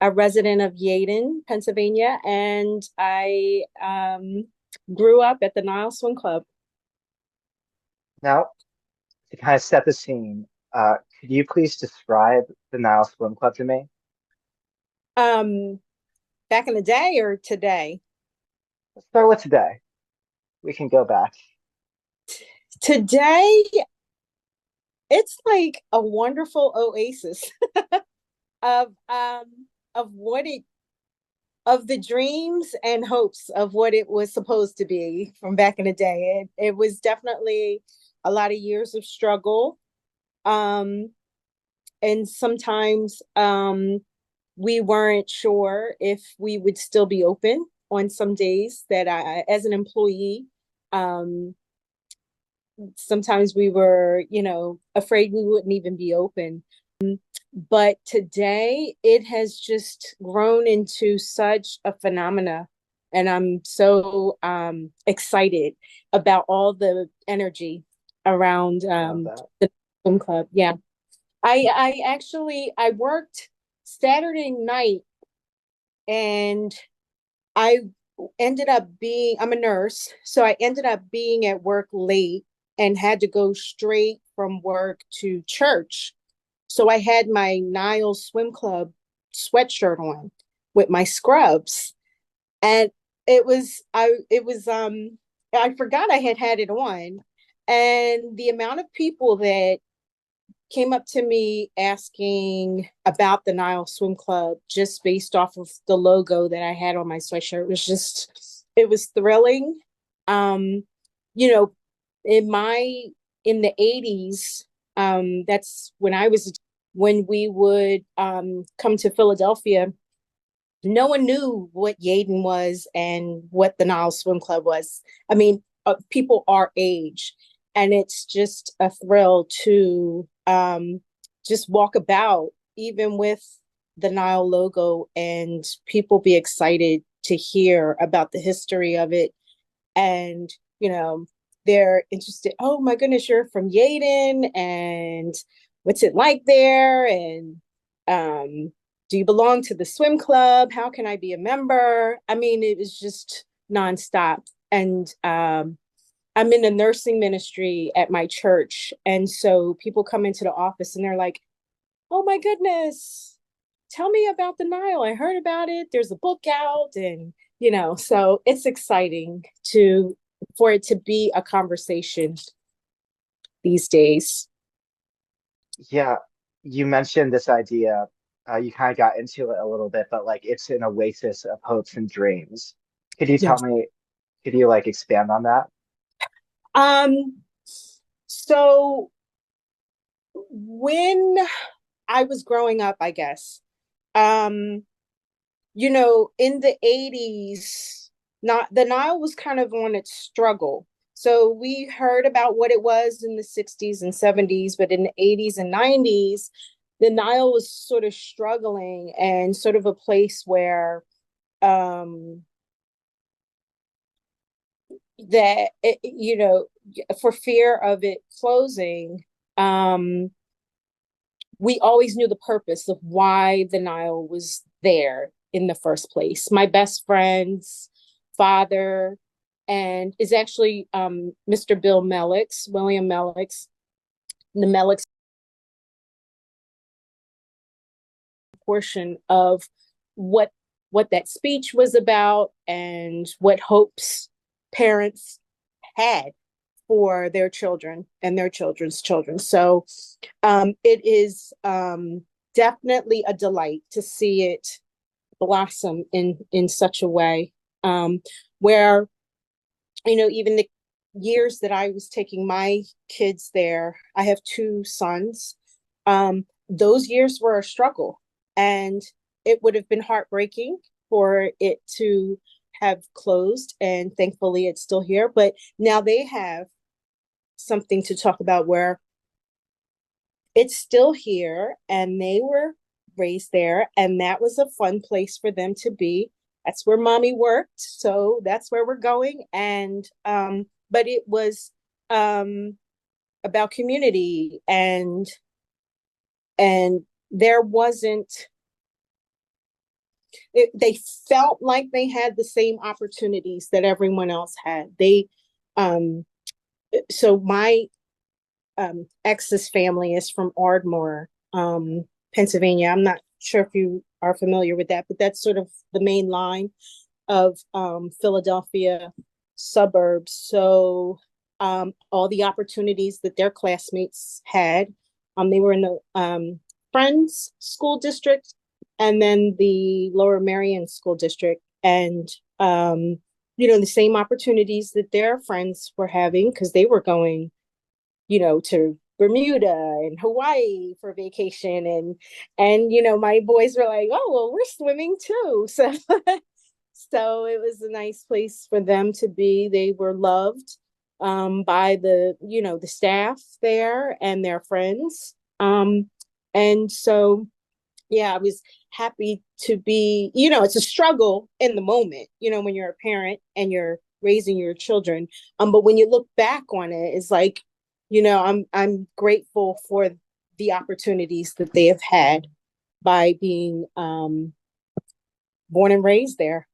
a resident of Yaden, Pennsylvania, and I grew up at the Nile Swim Club. Now, to kind of set the scene, could you please describe the Nile Swim Club to me? Um, Back in the day or today? Let's start with today. We can go back. Today, it's like a wonderful oasis of what it of the dreams and hopes of what it was supposed to be from back in the day. It was definitely a lot of years of struggle. Um, and sometimes we weren't sure if we would still be open on some days that as an employee, um, sometimes we were, afraid we wouldn't even be open. But today it has just grown into such a phenomena. And I'm so excited about all the energy around Love that. the swim club. Yeah. I worked Saturday night and I I'm a nurse, so I ended up being at work late and had to go straight from work to church. So I had my Nile Swim Club sweatshirt on with my scrubs. And I forgot I had it on. And the amount of people that came up to me asking about the Nile Swim Club just based off of the logo that I had on my sweatshirt it was thrilling. Um, you know, in my in the 80s, that's when we would come to Philadelphia. No one knew what Yaden was and what the Nile Swim Club was. I mean, people our age, and it's just a thrill to just walk about, even with the Nile logo, and people be excited to hear about the history of it. And, you know, they're interested. Oh my goodness, you're from Yaden, and what's it like there? And do you belong to the swim club? How can I be a member? I mean, it was just nonstop. And I'm in the nursing ministry at my church. And so people come into the office and they're like, oh my goodness, tell me about the Nile. I heard about it. There's a book out. And, so it's exciting for it to be a conversation these days. Yeah, you mentioned this idea. You kind of got into it a little bit, but like it's an oasis of hopes and dreams. Could you tell Yes. me, could you like expand on that? Um, so when I was growing up, I guess, um, in the 80s, not the Nile was kind of on its struggle. So we heard about what it was in the 60s and 70s, but in the 80s and 90s, the Nile was sort of struggling and sort of a place where um for fear of it closing, um we always knew the purpose of why the Nile was there in the first place. My best friend's father and is actually Mr. Bill Mellix, William Mellix, the Mellix portion of what what that speech was about and what hopes parents had for their children and their children's children. So it is definitely a delight to see it blossom in such a way, where even the years that I was taking my kids there, I have two sons. Those years were a struggle, and it would have been heartbreaking for it to have closed. And thankfully, it's still here. But now they have something to talk about where it's still here and they were raised there and that was a fun place for them to be. That's where mommy worked, so that's where we're going. And but it was um about community, and there wasn't they felt like they had the same opportunities that everyone else had. Um, so my ex's family is from Ardmore, Pennsylvania. I'm not sure if you are familiar with that, but that's sort of the main line of Philadelphia suburbs. So all the opportunities that their classmates had, they were in the Friends School District and then the Lower Merion School District. And, the same opportunities that their friends were having because they were going, to Bermuda and Hawaii for vacation and my boys were like, oh well, we're swimming too. So so it was a nice place for them to be. They were loved by the staff there and their friends. And so yeah, I was happy to be, it's a struggle in the moment, when you're a parent and you're raising your children. But when you look back on it, it's like, I'm grateful for the opportunities that they have had by being born and raised there.